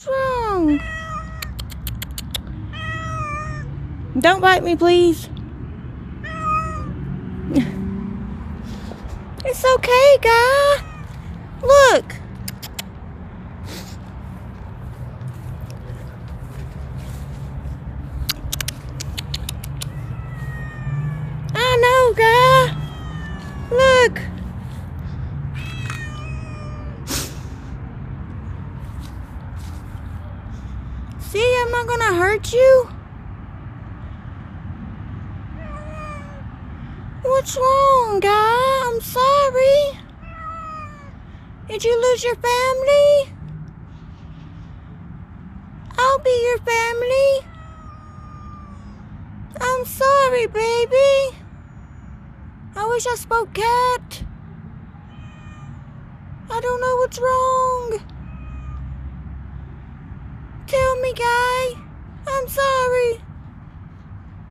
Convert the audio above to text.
What's wrong? Don't bite me, please. It's okay, guy. Look. I know, guy. Look. See, I'm not gonna hurt you. What's wrong, guy? I'm sorry. Did you lose your family? I'll be your family. I'm sorry, baby. I wish I spoke cat. I don't know what's wrong. Tell me, guy. I'm sorry.